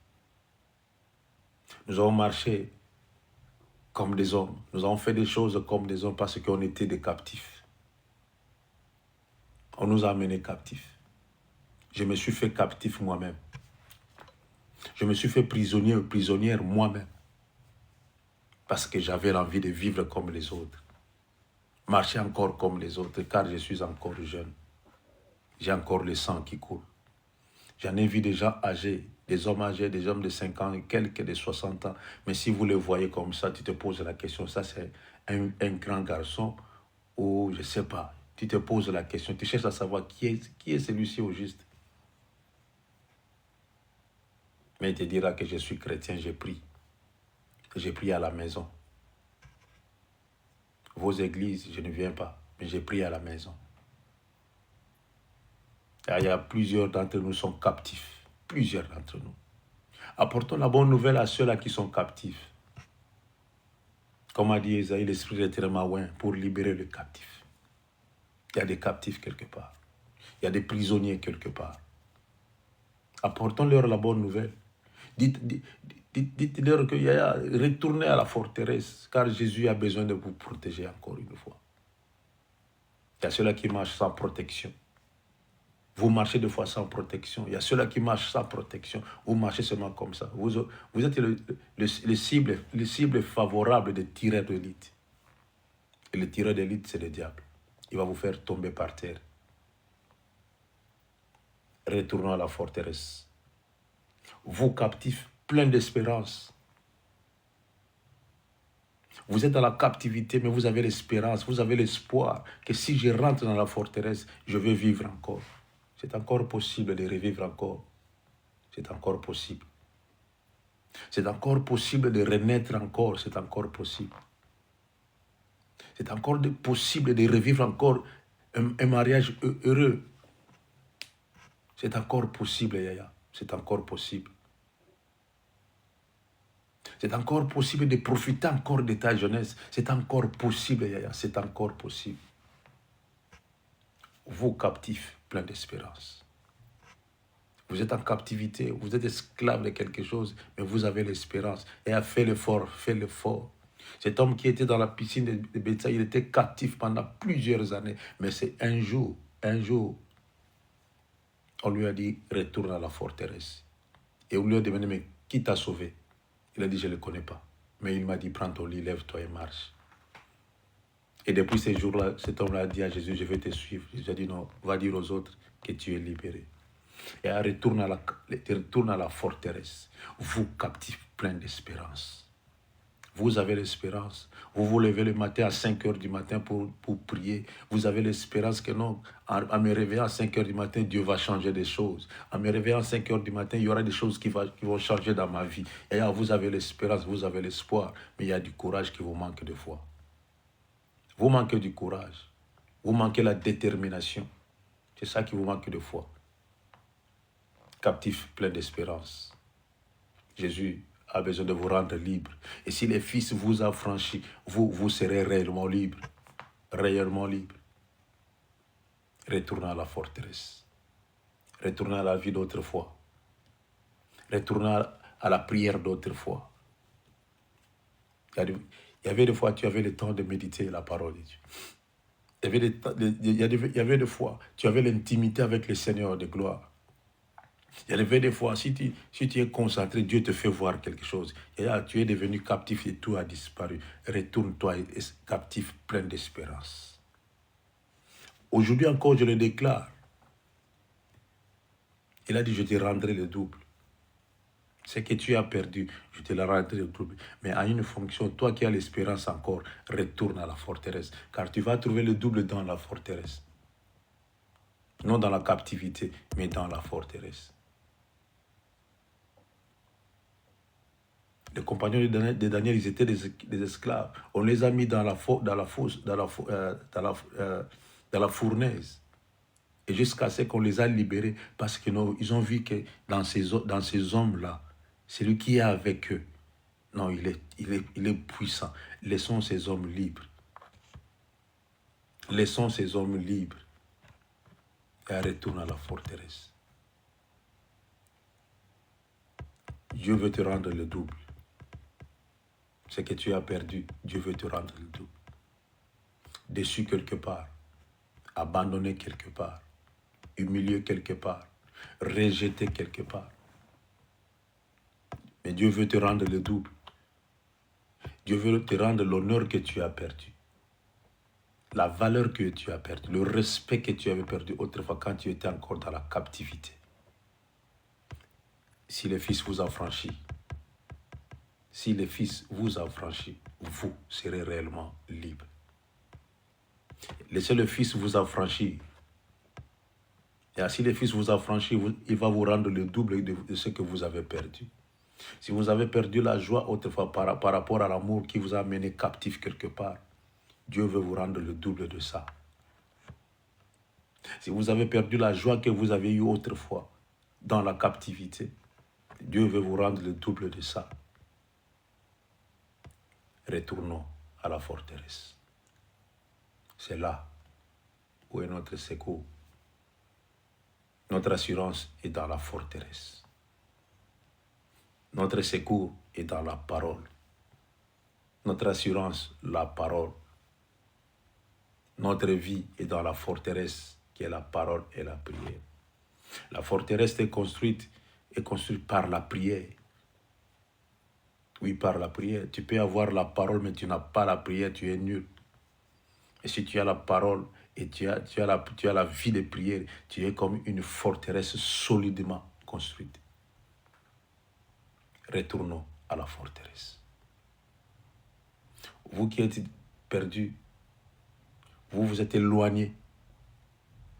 Nous avons marché comme des hommes. Nous avons fait des choses comme des hommes parce qu'on était des captifs. On nous a amenés captifs. Je me suis fait captif moi-même. Je me suis fait prisonnier ou prisonnière moi-même. Parce que j'avais l'envie de vivre comme les autres. Marcher encore comme les autres, car je suis encore jeune. J'ai encore le sang qui coule. J'en ai vu des gens âgés, des hommes âgés, des hommes de 5 ans, quelques de 60 ans. Mais si vous les voyez comme ça, tu te poses la question, ça c'est un grand garçon ou je ne sais pas. Tu te poses la question, tu cherches à savoir qui est celui-ci au juste. Mais il te dira que je suis chrétien, j'ai prié. J'ai prié à la maison. Vos églises, je ne viens pas, mais j'ai prié à la maison. Il y a plusieurs d'entre nous qui sont captifs. Plusieurs d'entre nous. Apportons la bonne nouvelle à ceux-là qui sont captifs. Comme a dit Esaïe, l'esprit est tellement loin pour libérer les captifs. Il y a des captifs quelque part. Il y a des prisonniers quelque part. Apportons-leur la bonne nouvelle. Dites-leur qu'il y a retournez à la forteresse, car Jésus a besoin de vous protéger encore une fois. Il y a ceux-là qui marchent sans protection. Vous marchez des fois sans protection. Il y a ceux-là qui marchent sans protection. Vous marchez seulement comme ça. Vous êtes le cible favorable des tireurs d'élite. Et le tireur d'élite, c'est le diable. Il va vous faire tomber par terre. Retournons à la forteresse. Vous captifs, pleins d'espérance. Vous êtes dans la captivité, mais vous avez l'espérance, vous avez l'espoir que si je rentre dans la forteresse, je vais vivre encore. C'est encore possible de revivre encore. C'est encore possible. C'est encore possible de renaître encore. C'est encore possible. C'est encore possible de revivre encore un mariage heureux. C'est encore possible, Yaya. C'est encore possible. C'est encore possible de profiter encore de ta jeunesse. C'est encore possible, Yaya. C'est encore possible. Vous captifs, pleins d'espérance. Vous êtes en captivité, vous êtes esclave de quelque chose, mais vous avez l'espérance. Et a fait l'effort, fait l'effort. Cet homme qui était dans la piscine de Bethsaïda, il était captif pendant plusieurs années. Mais c'est un jour, on lui a dit, retourne à la forteresse. Et on lui a demandé, mais qui t'a sauvé? Il a dit, je ne le connais pas. Mais il m'a dit, prends ton lit, lève-toi et marche. Et depuis ces jours-là, cet homme-là a dit à Jésus, je vais te suivre. Jésus a dit, non, va dire aux autres que tu es libéré. Et retourne à la forteresse. Vous, captifs, pleins d'espérance. Vous avez l'espérance. Vous vous levez le matin à 5 heures du matin pour prier. Vous avez l'espérance que non, en me réveillant à 5 heures du matin, Dieu va changer des choses. En me réveillant à 5 heures du matin, il y aura des choses qui vont changer dans ma vie. Et là, vous avez l'espérance, vous avez l'espoir. Mais il y a du courage qui vous manque de foi. Vous manquez du courage. Vous manquez la détermination. C'est ça qui vous manque de foi. Captif, plein d'espérance. Jésus a besoin de vous rendre libre. Et si les fils vous a franchi, vous serez réellement libre. Réellement libre. Retournez à la forteresse. Retournez à la vie d'autrefois. Retournez à la prière d'autrefois. Il y avait des fois, tu avais le temps de méditer la parole de Dieu. Il y avait des fois, tu avais l'intimité avec le Seigneur de gloire. Il y avait des fois, si tu es concentré, Dieu te fait voir quelque chose. Et là, tu es devenu captif et tout a disparu. Retourne-toi captif, plein d'espérance. Aujourd'hui encore, je le déclare. Il a dit, je te rendrai le double. Ce que tu as perdu, je te le rendrai le double. Mais à une fonction, toi qui as l'espérance encore, retourne à la forteresse. Car tu vas trouver le double dans la forteresse. Non dans la captivité, mais dans la forteresse. Les compagnons de Daniel, ils étaient des esclaves. On les a mis dans la fournaise. Et jusqu'à ce qu'on les a libérés, parce qu'ils ont vu que dans ces hommes-là, celui qui est avec eux Non, il est puissant. Laissons ces hommes libres. Laissons ces hommes libres. Et retourne à la forteresse. Dieu veut te rendre le double. Ce que tu as perdu, Dieu veut te rendre le double. Déçu quelque part, abandonné quelque part, humilié quelque part, rejeté quelque part. Mais Dieu veut te rendre le double. Dieu veut te rendre l'honneur que tu as perdu. La valeur que tu as perdue, le respect que tu avais perdu autrefois quand tu étais encore dans la captivité. Si le Fils vous a franchi, si le Fils vous a franchi, vous serez réellement libre. Laissez le Fils vous affranchir. Et si le Fils vous a franchi, il va vous rendre le double de ce que vous avez perdu. Si vous avez perdu la joie autrefois par rapport à l'amour qui vous a amené captif quelque part, Dieu veut vous rendre le double de ça. Si vous avez perdu la joie que vous avez eue autrefois dans la captivité, Dieu veut vous rendre le double de ça. Retournons à la forteresse. C'est là où est notre secours. Notre assurance est dans la forteresse. Notre secours est dans la parole. Notre assurance, la parole. Notre vie est dans la forteresse qui est la parole et la prière. La forteresse est construite par la prière. Oui, par la prière. Tu peux avoir la parole, mais tu n'as pas la prière, tu es nul. Et si tu as la parole et tu as la vie de prière, tu es comme une forteresse solidement construite. Retournons à la forteresse. Vous qui êtes perdus, vous vous êtes éloignés,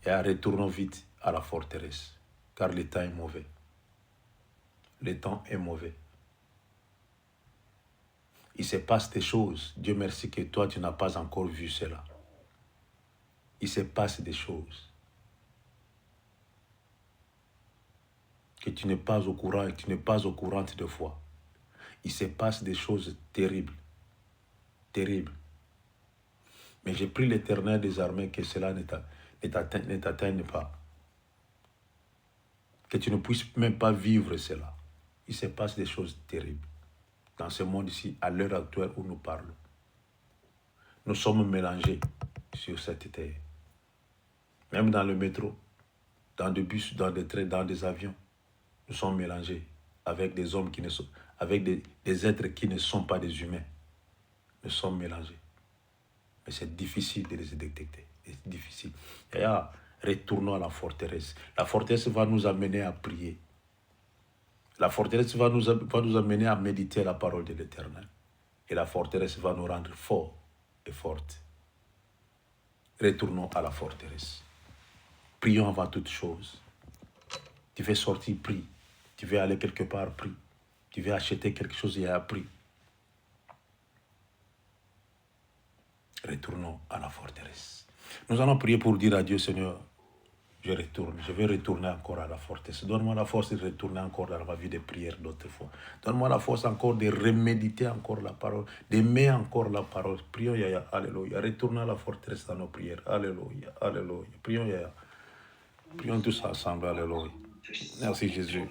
et retournons vite à la forteresse, car le temps est mauvais. Le temps est mauvais. Il se passe des choses. Dieu merci que toi, tu n'as pas encore vu cela. Il se passe des choses que tu n'es pas au courant et que tu n'es pas au courant de foi. Il se passe des choses terribles. Terribles. Mais j'ai pris l'Éternel des armées que cela ne t'atteigne pas. Que tu ne puisses même pas vivre cela. Il se passe des choses terribles. Dans ce monde ici, à l'heure actuelle où nous parlons. Nous sommes mélangés sur cette terre. Même dans le métro, dans des bus, dans des trains, dans des avions, nous sommes mélangés avec des hommes avec des êtres qui ne sont pas des humains. Nous sommes mélangés. Mais c'est difficile de les détecter. C'est difficile. Et là, retournons à la forteresse. La forteresse va nous amener à prier. La forteresse va nous amener à méditer la parole de l'Éternel. Et la forteresse va nous rendre forts et fortes. Retournons à la forteresse. Prions avant toute chose. Tu veux sortir, prie. Tu veux aller quelque part, prie. Tu veux acheter quelque chose, il y a prie. Retournons à la forteresse. Nous allons prier pour dire à Dieu, Seigneur, je vais retourner encore à la forteresse. Donne-moi la force de retourner encore dans ma vie de prière d'autres fois. Donne-moi la force encore de reméditer encore la parole, d'aimer encore la parole. Prions, Yaya, alléluia. Retournons à la forteresse dans nos prières. Alléluia, alléluia. Prions, Yaya. Prions tous ensemble, alléluia. Merci Jésus.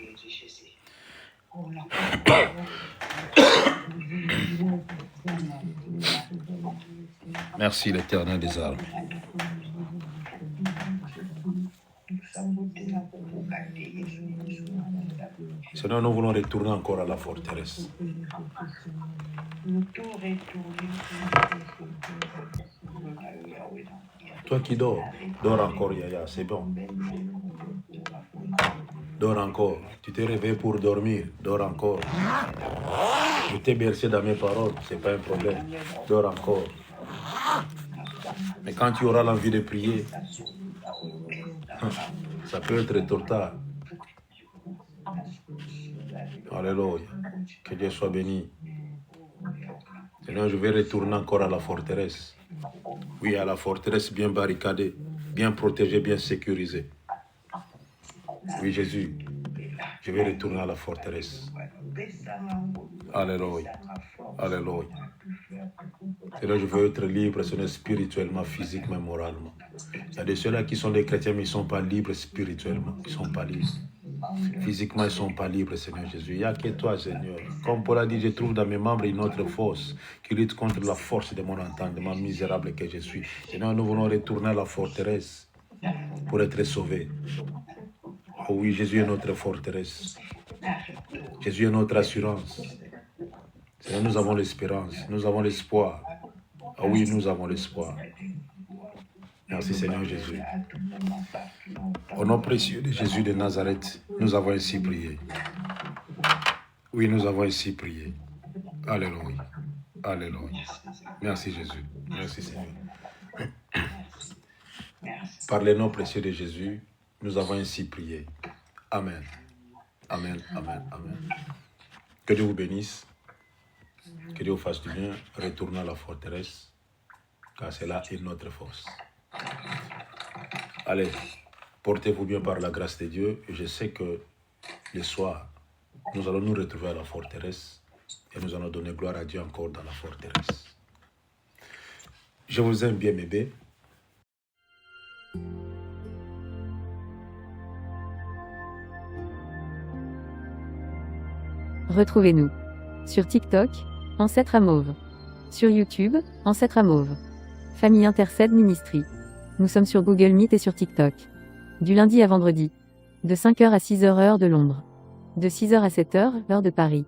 Merci l'Éternel des armes. Seigneur, nous voulons retourner encore à la forteresse. Toi qui dors encore, Yaya, c'est bon. Dors encore. Tu t'es réveillé pour dormir, dors encore. Je t'ai bercé dans mes paroles, c'est pas un problème. Dors encore. Mais quand tu auras l'envie de prier, ça peut être trop tard. Alléluia. Que Dieu soit béni. Seigneur, je vais retourner encore à la forteresse. Oui, à la forteresse bien barricadée, bien protégée, bien sécurisée. Oui, Jésus, je vais retourner à la forteresse. Alléluia. Alléluia. Seigneur, je veux être libre, Seigneur, spirituellement, physiquement, moralement. Il y a de ceux-là qui sont des chrétiens, mais ils ne sont pas libres spirituellement. Ils ne sont pas libres. Physiquement, ils ne sont pas libres, Seigneur Jésus. Il n'y a que toi, Seigneur. Comme Paul a dit, je trouve dans mes membres une autre force qui lutte contre la force de mon entendement misérable que je suis. Seigneur, nous voulons retourner à la forteresse pour être sauvés. Oh oui, Jésus est notre forteresse. Jésus est notre assurance. Seigneur, nous avons l'espérance, nous avons l'espoir. Ah oui, nous avons l'espoir. Merci Seigneur Jésus. Au nom précieux de Jésus de Nazareth, nous avons ainsi prié. Oui, nous avons ainsi prié. Alléluia. Alléluia. Merci Jésus. Merci Seigneur. Par le nom précieux de Jésus, nous avons ainsi prié. Amen. Amen. Amen. Amen. Que Dieu vous bénisse. Que Dieu vous fasse du bien. Retournez à la forteresse, car c'est là est notre force. Allez, portez-vous bien par la grâce de Dieu. Et je sais que le soir, nous allons nous retrouver à la forteresse et nous allons donner gloire à Dieu encore dans la forteresse. Je vous aime bien, bébé. Retrouvez-nous sur TikTok, Ancêtre à Mauve. Sur YouTube, Ancêtre à Mauve. Famille Intercède Ministry. Nous sommes sur Google Meet et sur TikTok. Du lundi à vendredi. De 5h à 6h heure de Londres. De 6h à 7h heure de Paris.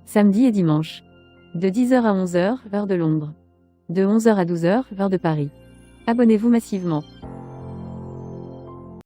Samedi et dimanche. De 10h à 11h heure de Londres. De 11h à 12h heure de Paris. Abonnez-vous massivement.